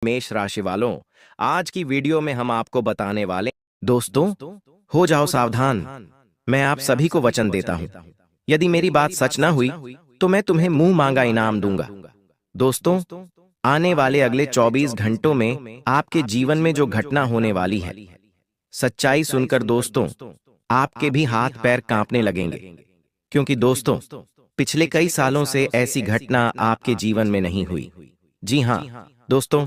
मेष राशि वालों, आज की वीडियो में हम आपको बताने वाले। दोस्तों, हो जाओ सावधान। मैं आप सभी को वचन देता हूं, यदि मेरी बात सच ना हुई तो मैं तुम्हें मुंह मांगा इनाम दूंगा। दोस्तों, आने वाले अगले 24 घंटों में आपके जीवन में जो घटना होने वाली है, सच्चाई सुनकर दोस्तों आपके भी हाथ पैर कांपने लगेंगे। क्योंकि दोस्तों, पिछले कई सालों से ऐसी घटना आपके जीवन में नहीं हुई। जी हां दोस्तों,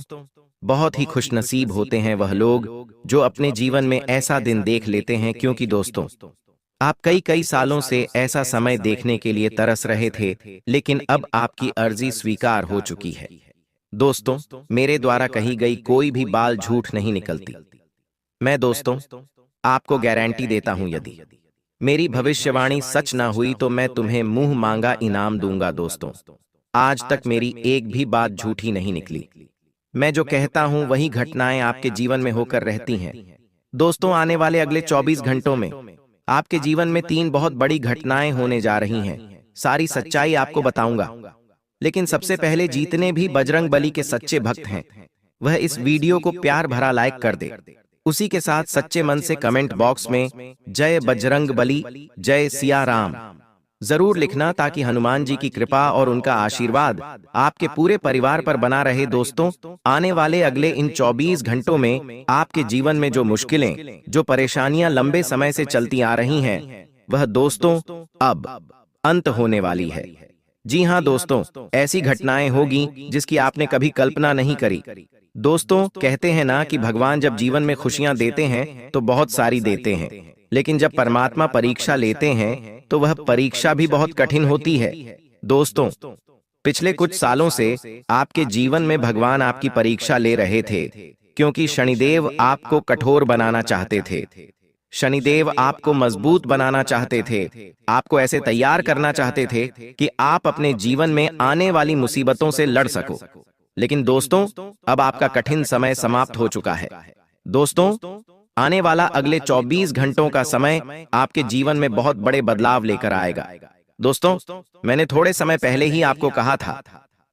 बहुत ही खुशनसीब होते हैं वह लोग जो अपने जीवन में ऐसा दिन देख लेते हैं। क्योंकि दोस्तों, आप कई कई सालों से ऐसा समय देखने के लिए तरस रहे थे, लेकिन अब आपकी अर्जी स्वीकार हो चुकी है। दोस्तों, मेरे द्वारा कही गई कोई भी बाल झूठ नहीं निकलती। मैं दोस्तों आपको गारंटी देता हूं, यदि मेरी भविष्यवाणी सच ना हुई तो मैं तुम्हें मुंह मांगा इनाम दूंगा। दोस्तों, आज तक मेरी एक भी बात झूठी नहीं निकली। मैं जो कहता हूं वही घटनाएं आपके जीवन में होकर रहती हैं। दोस्तों, आने वाले अगले 24 घंटों में आपके जीवन में 3 बहुत बड़ी घटनाएं होने जा रही हैं। सारी सच्चाई आपको बताऊंगा, लेकिन सबसे पहले जितने भी बजरंग बली के सच्चे भक्त हैं, वह इस वीडियो को प्यार भरा लाइक कर दे। उसी के साथ सच्चे मन से कमेंट बॉक्स में जय बजरंग बली, जय सिया राम जरूर लिखना, ताकि हनुमान जी की कृपा और उनका आशीर्वाद आपके पूरे परिवार पर बना रहे। दोस्तों, आने वाले अगले इन 24 घंटों में आपके जीवन में जो मुश्किलें, जो परेशानियां लंबे समय से चलती आ रही हैं, वह दोस्तों अब अंत होने वाली है। जी हां दोस्तों, ऐसी घटनाएं होगी जिसकी आपने कभी कल्पना नहीं करी। दोस्तों, कहते हैं ना कि भगवान जब जीवन में खुशियां देते हैं तो बहुत सारी देते हैं, लेकिन जब परमात्मा परीक्षा लेते हैं तो वह परीक्षा भी बहुत कठिन होती है। दोस्तों, पिछले कुछ सालों से आपके जीवन में भगवान आपकी परीक्षा ले रहे थे, क्योंकि शनिदेव आपको कठोर बनाना चाहते थे। शनिदेव आपको मजबूत बनाना चाहते थे, आपको ऐसे तैयार करना चाहते थे कि आप अपने जीवन में आने वाली मुसीबतों से लड़ सको। लेकिन दोस्तों, अब आपका कठिन समय समाप्त हो चुका है। दोस्तों, आने वाला अगले 24 घंटों का समय आपके जीवन में बहुत बड़े बदलाव लेकर आएगा। दोस्तों, मैंने थोड़े समय पहले ही आपको कहा था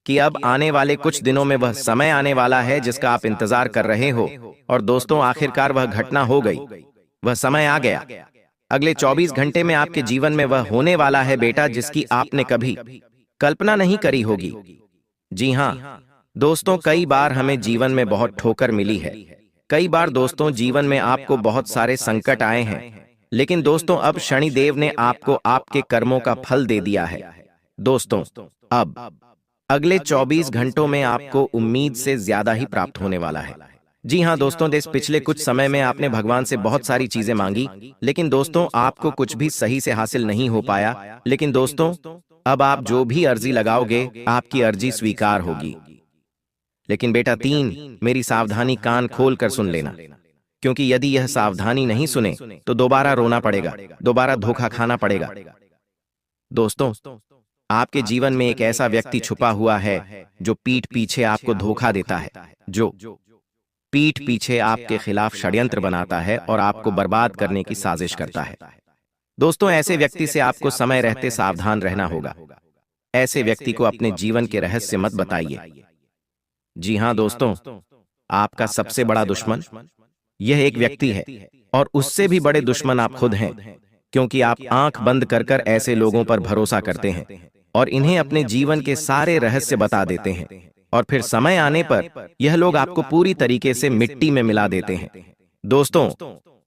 कि अब आने वाले कुछ दिनों में वह समय आने वाला है जिसका आप इंतजार कर रहे हो। और दोस्तों, आखिरकार वह घटना हो गई, वह समय आ गया। अगले 24 घंटे में आपके जीवन में वह होने वाला है बेटा, जिसकी आपने कभी कल्पना नहीं करी होगी। जी हां दोस्तों, कई बार हमें जीवन में बहुत ठोकर मिली है। कई बार दोस्तों, जीवन में आपको बहुत सारे संकट आए हैं, लेकिन दोस्तों अब शनिदेव ने आपको आपके कर्मों का फल दे दिया है। दोस्तों, अब अगले 24 घंटों में आपको उम्मीद से ज्यादा ही प्राप्त होने वाला है। जी हां दोस्तों, पिछले कुछ समय में आपने भगवान से बहुत सारी चीजें मांगी, लेकिन दोस्तों आपको कुछ भी सही से हासिल नहीं हो पाया। लेकिन दोस्तों, अब आप जो भी अर्जी लगाओगे, आपकी अर्जी स्वीकार होगी। लेकिन बेटा 3, मेरी सावधानी कान खोल कर सुन लेना, क्योंकि यदि यह सावधानी नहीं सुने तो दोबारा रोना पड़ेगा, दोबारा धोखा खाना पड़ेगा। दोस्तों, आपके जीवन में एक ऐसा व्यक्ति छुपा हुआ है जो पीठ पीछे आपको धोखा देता है, जो पीठ पीछे आपके खिलाफ षड्यंत्र बनाता है और आपको बर्बाद करने की साजिश करता है। दोस्तों, ऐसे व्यक्ति से आपको समय रहते सावधान रहना होगा। ऐसे व्यक्ति को अपने जीवन के रहस्य मत बताइए। जी हां दोस्तों, आपका सबसे बड़ा दुश्मन यह एक व्यक्ति है, और उससे भी बड़े दुश्मन आप खुद हैं, क्योंकि आप आंख बंद कर कर ऐसे लोगों पर भरोसा करते हैं और इन्हें अपने जीवन के सारे रहस्य बता देते हैं, और फिर समय आने पर यह लोग आपको पूरी तरीके से मिट्टी में मिला देते हैं। दोस्तों,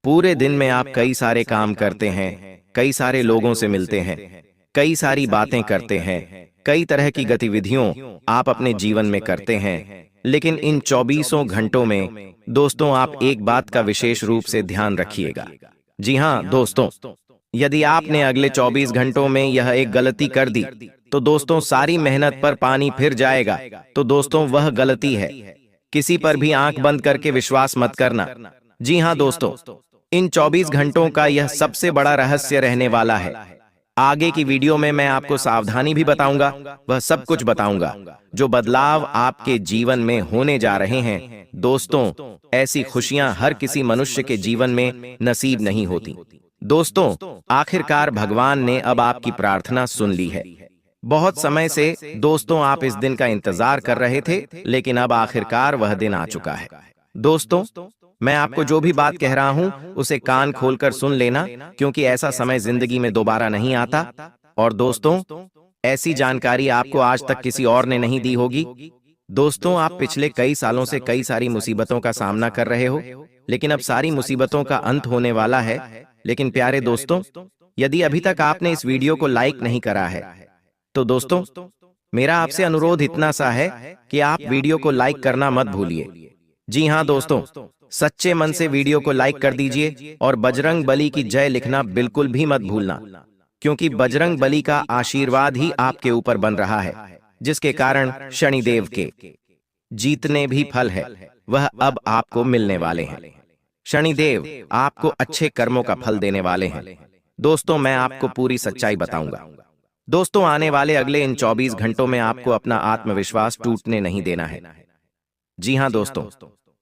पूरे दिन में आप कई सारे काम करते हैं, कई सारे लोगों से मिलते हैं, कई सारी बातें करते हैं, कई तरह की गतिविधियों आप अपने जीवन में करते हैं, लेकिन इन 24 घंटों में दोस्तों आप एक बात का विशेष रूप से ध्यान रखिएगा। जी हां दोस्तों, यदि आपने अगले 24 घंटों में यह एक गलती कर दी तो दोस्तों सारी मेहनत पर पानी फिर जाएगा। तो दोस्तों, वह गलती है, किसी पर भी आंख बंद करके विश्वास मत करना। जी हां दोस्तों, इन 24 घंटों का यह सबसे बड़ा रहस्य रहने वाला है। आगे की वीडियो में मैं आपको सावधानी भी बताऊंगा, वह सब कुछ बताऊंगा जो बदलाव आपके जीवन में होने जा रहे हैं। दोस्तों, ऐसी खुशियां हर किसी मनुष्य के जीवन में नसीब नहीं होती। दोस्तों, आखिरकार भगवान ने अब आपकी प्रार्थना सुन ली है। बहुत समय से दोस्तों आप इस दिन का इंतजार कर रहे थे, लेकिन अब आखिरकार वह दिन आ चुका है। दोस्तों, मैं आपको जो भी बात कह रहा हूं उसे कान खोलकर सुन लेना, क्योंकि ऐसा समय जिंदगी में दोबारा नहीं आता। और दोस्तों, ऐसी जानकारी आपको आज तक किसी और ने नहीं दी होगी। दोस्तों, आप पिछले कई सालों से कई सारी मुसीबतों का सामना कर रहे हो, लेकिन अब सारी मुसीबतों का अंत होने वाला है। लेकिन प्यारे दोस्तों, यदि अभी तक आपने इस वीडियो को लाइक नहीं करा है, तो दोस्तों, मेरा आपसे अनुरोध इतना सा है कि आप वीडियो को लाइक करना मत भूलिए। जी हाँ दोस्तों, सच्चे मन से वीडियो को लाइक कर दीजिए और बजरंग बली की जय लिखना बिल्कुल भी मत भूलना, क्योंकि बजरंग बली का आशीर्वाद ही आपके ऊपर बन रहा है, जिसके कारण शनिदेव के जीतने भी फल है वह अब आपको मिलने वाले हैं। शनिदेव आपको अच्छे कर्मों का फल देने वाले हैं। दोस्तों, मैं आपको पूरी सच्चाई बताऊंगा। दोस्तों, आने वाले अगले इन 24 घंटों में आपको अपना आत्मविश्वास टूटने नहीं देना है। जी हाँ दोस्तों,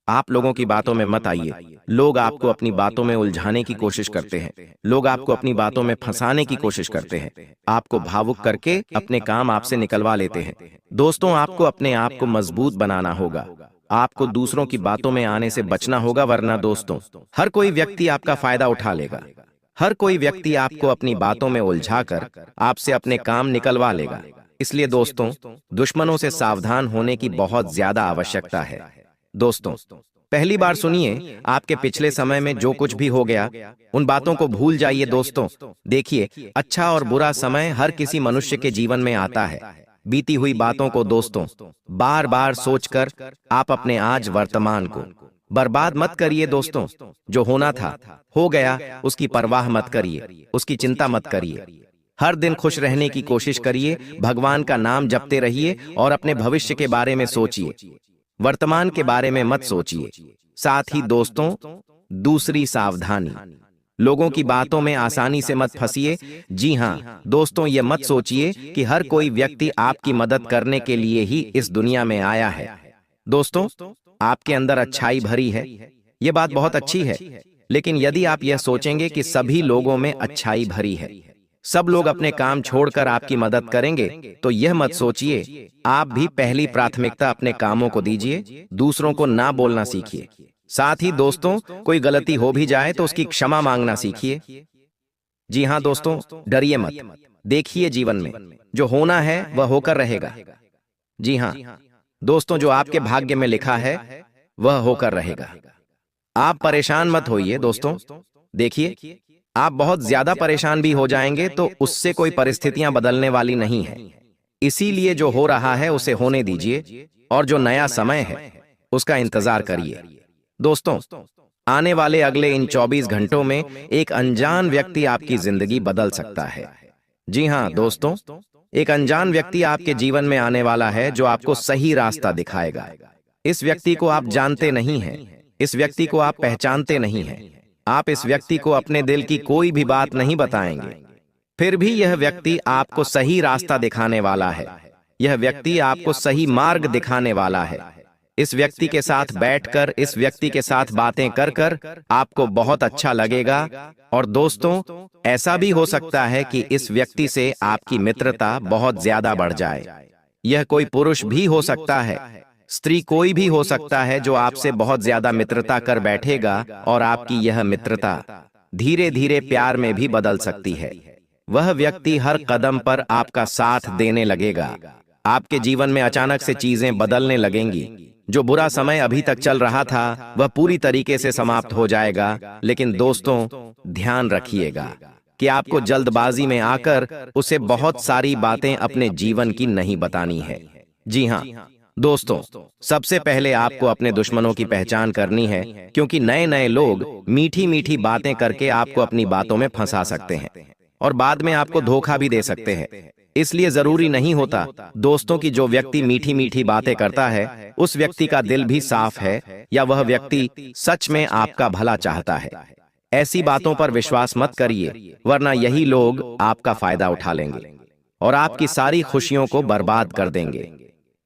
आप लोगों की बातों में मत आइए। लोग आपको अपनी बातों में उलझाने की कोशिश करते हैं, लोग आपको अपनी बातों में फंसाने की कोशिश करते हैं, आपको भावुक करके अपने काम आपसे निकलवा लेते हैं। दोस्तों, आपको अपने आप को मजबूत बनाना होगा। आपको दूसरों की बातों में आने से बचना होगा, वरना दोस्तों, हर कोई व्यक्ति आपका फायदा उठा लेगा। हर कोई व्यक्ति आपको अपनी बातों में उलझाकर आपसे अपने काम निकलवा लेगा। इसलिए दोस्तों, दुश्मनों से सावधान होने की बहुत ज्यादा आवश्यकता है। दोस्तों, पहली बार सुनिए, आपके पिछले समय में जो कुछ भी हो गया उन बातों को भूल जाइए। दोस्तों, देखिए, अच्छा और बुरा समय हर किसी मनुष्य के जीवन में आता है। बीती हुई बातों को दोस्तों बार बार सोचकर आप अपने आज वर्तमान को बर्बाद मत करिए। दोस्तों, जो होना था हो गया, उसकी परवाह मत करिए, उसकी चिंता मत करिए। हर दिन खुश रहने की कोशिश करिए, भगवान का नाम जपते रहिए और अपने भविष्य के बारे में सोचिए, वर्तमान के बारे में मत सोचिए। साथ ही दोस्तों, दूसरी सावधानी, लोगों की बातों में आसानी से मत फंसिए। जी हाँ दोस्तों, ये मत सोचिए कि हर कोई व्यक्ति आपकी मदद करने के लिए ही इस दुनिया में आया है। दोस्तों, आपके अंदर अच्छाई भरी है, ये बात बहुत अच्छी है, लेकिन यदि आप यह सोचेंगे कि सभी लोगों में अच्छाई भरी है, सब लोग अपने काम छोड़कर आपकी मदद करेंगे, तो यह मत सोचिए। आप भी पहली प्राथमिकता अपने कामों को दीजिए, दूसरों को ना बोलना सीखिए। साथ ही दोस्तों, कोई गलती हो भी जाए तो उसकी क्षमा मांगना सीखिए। जी हाँ दोस्तों, डरिए मत। देखिए, जीवन में जो होना है वह होकर रहेगा। जी हाँ दोस्तों, जो आपके भाग्य में लिखा है वह होकर रहेगा। आप परेशान मत होइए। दोस्तों, देखिए, आप बहुत ज्यादा परेशान भी हो जाएंगे तो उससे कोई परिस्थितियां बदलने वाली नहीं है। इसीलिए जो हो रहा है उसे होने दीजिए और जो नया समय है उसका इंतजार करिए। दोस्तों, आने वाले अगले इन 24 घंटों में एक अनजान व्यक्ति आपकी जिंदगी बदल सकता है। जी हाँ दोस्तों, एक अनजान व्यक्ति आपके जीवन में आने वाला है जो आपको सही रास्ता दिखाएगा। इस व्यक्ति को आप जानते नहीं हैं, इस व्यक्ति को आप पहचानते नहीं हैं, आप इस व्यक्ति को अपने दिल की कोई भी बात नहीं बताएंगे, फिर भी यह व्यक्ति आपको सही रास्ता दिखाने वाला है। यह व्यक्ति आपको सही मार्ग दिखाने वाला है। इस व्यक्ति के साथ बैठकर, इस व्यक्ति के साथ बातें कर कर आपको बहुत अच्छा लगेगा। और दोस्तों, ऐसा भी हो सकता है कि इस व्यक्ति से आपकी मित्रता बहुत ज्यादा बढ़ जाए। यह कोई पुरुष भी हो सकता है, स्त्री कोई भी हो सकता है जो आपसे बहुत ज्यादा मित्रता कर बैठेगा और आपकी यह मित्रता धीरे धीरे प्यार में भी बदल सकती है। वह व्यक्ति हर कदम पर आपका साथ देने लगेगा। आपके जीवन में अचानक से चीजें बदलने लगेंगी। जो बुरा समय अभी तक चल रहा था वह पूरी तरीके से समाप्त हो जाएगा। लेकिन दोस्तों, ध्यान रखिएगा कि आपको जल्दबाजी में आकर उसे बहुत सारी बातें अपने जीवन की नहीं बतानी है। जी हाँ दोस्तों, सबसे पहले आपको अपने दुश्मनों की पहचान करनी है, क्योंकि नए नए लोग मीठी मीठी बातें करके आपको अपनी बातों में फंसा सकते हैं और बाद में आपको धोखा भी दे सकते हैं। इसलिए जरूरी नहीं होता दोस्तों कि जो व्यक्ति मीठी मीठी बातें करता है उस व्यक्ति का दिल भी साफ है या वह व्यक्ति सच में आपका भला चाहता है। ऐसी बातों पर विश्वास मत करिए, वरना यही लोग आपका फायदा उठा लेंगे और आपकी सारी खुशियों को बर्बाद कर देंगे।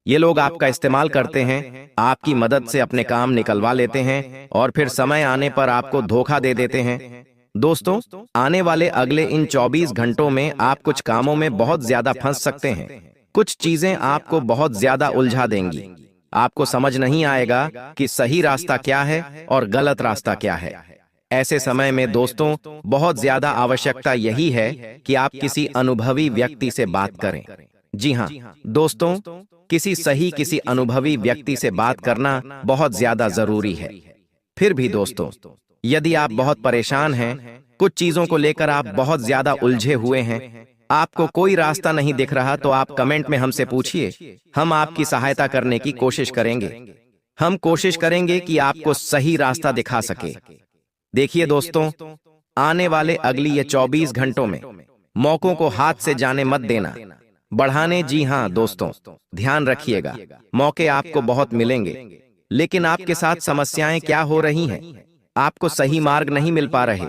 ये लोग आपका इस्तेमाल करते हैं, आपकी मदद से अपने काम निकलवा लेते हैं और फिर समय आने पर आपको धोखा दे देते हैं। दोस्तों, आने वाले अगले इन 24 घंटों में आप कुछ कामों में बहुत ज्यादा फंस सकते हैं। कुछ चीजें आपको बहुत ज्यादा उलझा देंगी। आपको समझ नहीं आएगा कि सही रास्ता क्या है और गलत रास्ता क्या है। ऐसे समय में दोस्तों, बहुत ज्यादा आवश्यकता यही है कि आप किसी अनुभवी व्यक्ति से बात करें। जी हाँ दोस्तों, किसी अनुभवी व्यक्ति से बात करना बहुत ज्यादा जरूरी है। फिर भी दोस्तों, यदि आप बहुत परेशान हैं, कुछ चीजों को लेकर आप बहुत ज्यादा उलझे हुए हैं, आपको कोई रास्ता नहीं दिख रहा, तो आप कमेंट में हमसे पूछिए। हम आपकी सहायता करने की कोशिश करेंगे। हम कोशिश करेंगे कि आपको सही रास्ता दिखा सके। देखिए दोस्तों, आने वाले अगली ये 24 घंटों में मौकों को हाथ से जाने मत देना। बढ़ाने, जी हाँ दोस्तों, ध्यान रखिएगा, मौके आपको बहुत मिलेंगे, लेकिन आपके साथ समस्याएं क्या हो रही हैं? आपको सही मार्ग नहीं मिल पा रहे।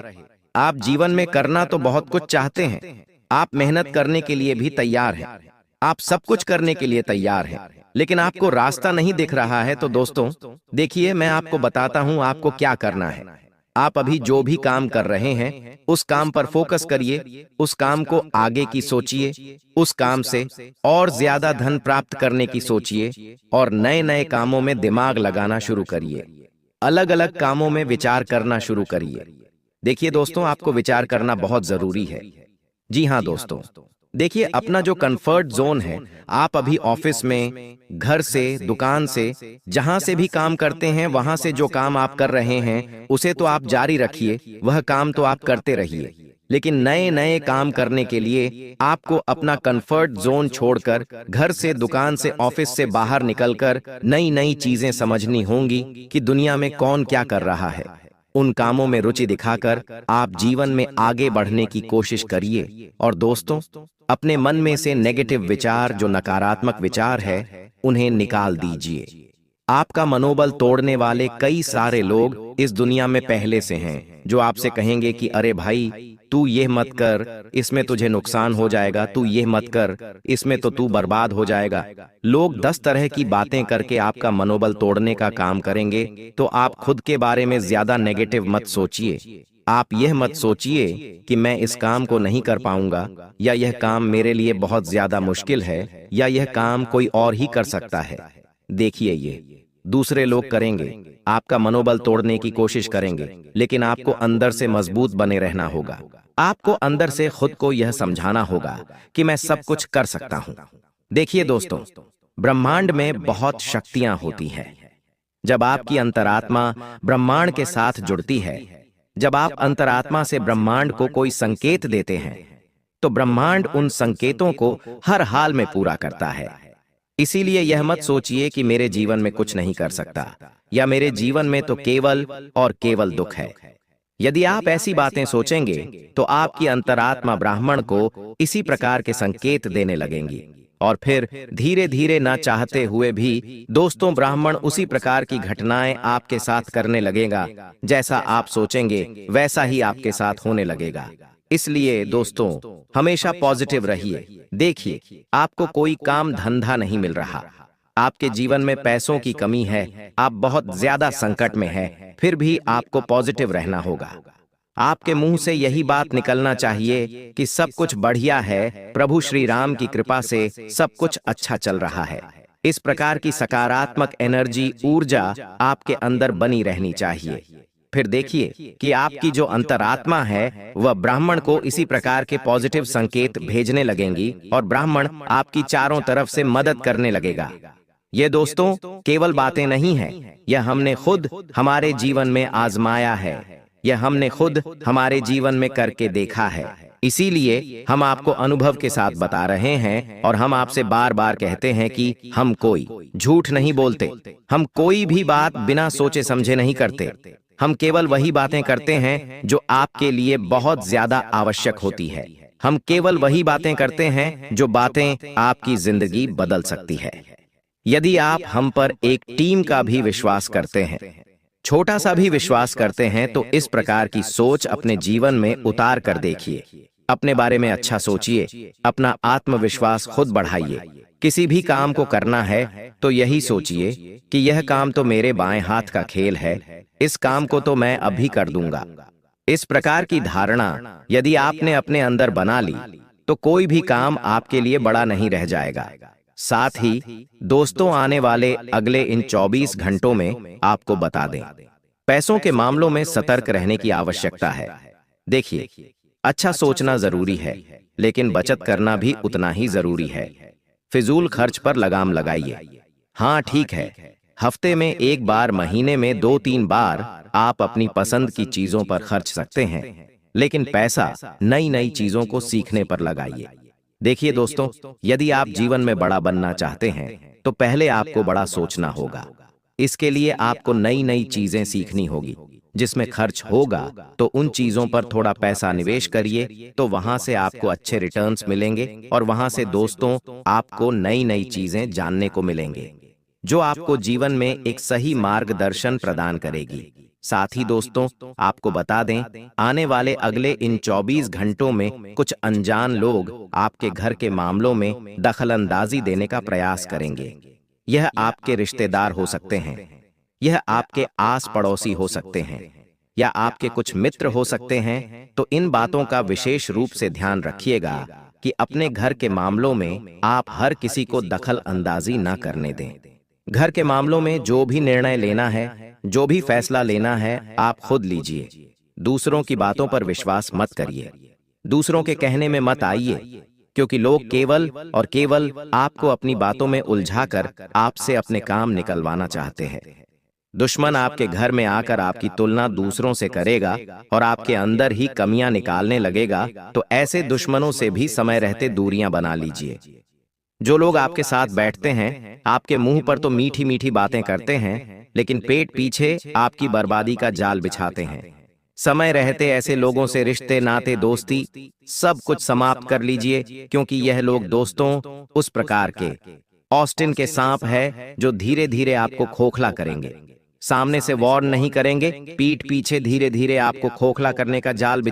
आप जीवन में करना तो बहुत कुछ चाहते हैं, आप मेहनत करने के लिए भी तैयार हैं, आप सब कुछ करने के लिए तैयार हैं, लेकिन आपको रास्ता नहीं दिख रहा है। तो दोस्तों देखिए, मैं आपको बताता हूं आपको क्या करना है। आप अभी जो भी काम कर रहे हैं, उस काम पर फोकस करिए, उस काम को आगे की सोचिए, उस काम से और ज्यादा धन प्राप्त करने की सोचिए और नए नए कामों में दिमाग लगाना शुरू करिए। अलग अलग कामों में विचार करना शुरू करिए। देखिए दोस्तों, आपको विचार करना बहुत जरूरी है। जी हाँ दोस्तों, देखिए, अपना जो कंफर्ट जोन है, आप अभी ऑफिस में, घर से, दुकान से, जहां से भी काम करते हैं, वहां से जो काम आप कर रहे हैं उसे तो आप जारी रखिए, वह काम तो आप करते रहिए, लेकिन नए नए काम करने के लिए आपको अपना कंफर्ट जोन छोड़कर, घर से, दुकान से, ऑफिस से बाहर निकलकर नई नई चीजें समझनी होंगी कि दुनिया में कौन क्या कर रहा है। उन कामों में रुचि दिखाकर आप जीवन में आगे बढ़ने की कोशिश करिए। और दोस्तों, अपने मन में से नेगेटिव विचार, जो नकारात्मक विचार है, उन्हें निकाल दीजिए। आपका मनोबल तोड़ने वाले कई सारे लोग इस दुनिया में पहले से हैं, जो आपसे कहेंगे कि अरे भाई, तू ये मत कर, इसमें तुझे नुकसान हो जाएगा, तू ये मत कर, इसमें तो तू बर्बाद हो जाएगा। लोग 10 तरह की बातें करके आपका मनोबल तोड़ने का काम करेंगे, तो आप खुद के बारे में ज्यादा नेगेटिव मत सोचिए। आप यह मत सोचिए कि मैं इस काम को नहीं कर पाऊंगा, या यह काम मेरे लिए बहुत ज्यादा मुश्किल है, या यह काम कोई और ही कर सकता है। देखिए, ये दूसरे लोग करेंगे, आपका मनोबल तोड़ने की कोशिश करेंगे, लेकिन आपको अंदर से मजबूत बने रहना होगा। आपको अंदर से खुद को यह समझाना होगा कि मैं सब कुछ कर सकता हूं। देखिए दोस्तों, ब्रह्मांड में बहुत शक्तियां होती हैं। जब आपकी अंतरात्मा ब्रह्मांड के साथ जुड़ती है, जब आप अंतरात्मा से ब्रह्मांड को कोई संकेत देते हैं, तो ब्रह्मांड उन संकेतों को हर हाल में पूरा करता है। इसीलिए यह मत सोचिए कि मेरे जीवन में कुछ नहीं कर सकता, या मेरे जीवन में तो केवल और केवल दुख है। यदि आप ऐसी बातें सोचेंगे, तो आपकी अंतरात्मा ब्राह्मण को इसी प्रकार के संकेत देने लगेंगी, और फिर धीरे धीरे ना चाहते हुए भी दोस्तों, ब्राह्मण उसी प्रकार की घटनाएं आपके साथ करने लगेगा। जैसा आप सोचेंगे वैसा ही आपके साथ होने लगेगा। इसलिए दोस्तों, हमेशा पॉजिटिव रहिए। देखिए, आपको कोई काम धंधा नहीं मिल रहा, आपके जीवन में पैसों की कमी है, आप बहुत ज्यादा संकट में हैं, फिर भी आपको पॉजिटिव रहना होगा। आपके मुंह से यही बात निकलना चाहिए कि सब कुछ बढ़िया है, प्रभु श्री राम की कृपा से सब कुछ अच्छा चल रहा है। इस प्रकार की सकारात्मक एनर्जी, ऊर्जा आपके अंदर बनी रहनी चाहिए। फिर देखिए कि आपकी जो अंतरात्मा है, वह ब्राह्मण को इसी प्रकार के पॉजिटिव संकेत भेजने लगेंगी, और ब्राह्मण आपकी चारों तरफ से मदद करने लगेगा। ये दोस्तों केवल बातें नहीं हैं, यह हमने खुद हमारे जीवन में आजमाया है, यह हमने खुद हमारे जीवन में करके देखा है। इसीलिए हम आपको अनुभव के साथ बता रहे हैं, और हम आपसे बार बार कहते हैं कि हम कोई झूठ नहीं बोलते, हम कोई भी बात बिना सोचे समझे नहीं करते। हम केवल वही बातें करते हैं जो आपके लिए बहुत ज्यादा आवश्यक होती है। हम केवल वही बातें करते हैं जो बातें आपकी जिंदगी बदल सकती है। यदि आप हम पर एक टीम का भी विश्वास करते हैं, छोटा सा भी विश्वास करते हैं, तो इस प्रकार की सोच अपने जीवन में उतार कर देखिए। अपने बारे में अच्छा सोचिए, अपना आत्मविश्वास खुद बढ़ाइए। किसी भी काम को करना है तो यही सोचिए कि यह काम तो मेरे बाएं हाथ का खेल है, इस काम को तो मैं अभी कर दूंगा। इस प्रकार की धारणा यदि आपने अपने अंदर बना ली तो कोई भी काम आपके लिए बड़ा नहीं रह जाएगा। साथ ही दोस्तों, आने वाले अगले इन 24 घंटों में आपको बता दें, पैसों के मामलों में सतर्क रहने की आवश्यकता है। देखिए, अच्छा सोचना जरूरी है, लेकिन बचत करना भी उतना ही जरूरी है। फिजूल खर्च पर लगाम लगाइए। हाँ, ठीक है, हफ्ते में एक बार, महीने में 2-3 बार आप अपनी पसंद की चीजों पर खर्च सकते हैं, लेकिन पैसा नई नई चीजों को सीखने पर लगाइए। देखिए दोस्तों, यदि आप जीवन में बड़ा बनना चाहते हैं तो पहले आपको बड़ा सोचना होगा। इसके लिए आपको नई नई चीजें सीखनी होगी। जिसमें खर्च होगा तो उन चीजों पर थोड़ा पैसा निवेश करिए, तो वहां से आपको अच्छे रिटर्न्स मिलेंगे और वहां से दोस्तों आपको नई नई चीजें जानने को मिलेंगे जो आपको जीवन में एक सही मार्गदर्शन प्रदान करेगी। साथ ही दोस्तों, आपको बता दें, आने वाले अगले इन 24 घंटों में कुछ अनजान लोग आपके घर के मामलों में दखलंदाजी देने का प्रयास करेंगे। यह आपके रिश्तेदार हो सकते हैं, यह आपके आस पड़ोसी हो सकते हैं, या आपके कुछ मित्र हो सकते हैं। तो इन बातों का विशेष रूप से ध्यान रखिएगा कि अपने घर के मामलों में आप हर किसी को दखल अंदाजी न करने दें। घर के मामलों में जो भी निर्णय लेना है, जो भी फैसला लेना है, आप खुद लीजिए। दूसरों की बातों पर विश्वास मत करिए, दूसरों के कहने में मत आइए, क्योंकि लोग केवल और केवल आपको अपनी बातों में उलझाकर आपसे अपने काम निकलवाना चाहते हैं। दुश्मन आपके घर में आकर आपकी तुलना दूसरों से करेगा और आपके अंदर ही कमियां निकालने लगेगा। तो ऐसे दुश्मनों से भी समय रहते दूरियां बना लीजिए। जो लोग आपके साथ बैठते हैं, आपके मुंह पर तो मीठी मीठी बातें करते हैं, लेकिन पेट पीछे आपकी बर्बादी का जाल बिछाते हैं। समय रहते ऐसे लोगों से रिश्ते, नाते, दोस्ती सब कुछ समाप्त कर लीजिए, क्योंकि यह लोग दोस्तों उस प्रकार के ऑस्टिन के सांप है जो धीरे धीरे आपको खोखला करेंगे। सामने से वॉर नहीं करेंगे, पीठ पीछे धीरे धीरे आपको खोखला करने का जाल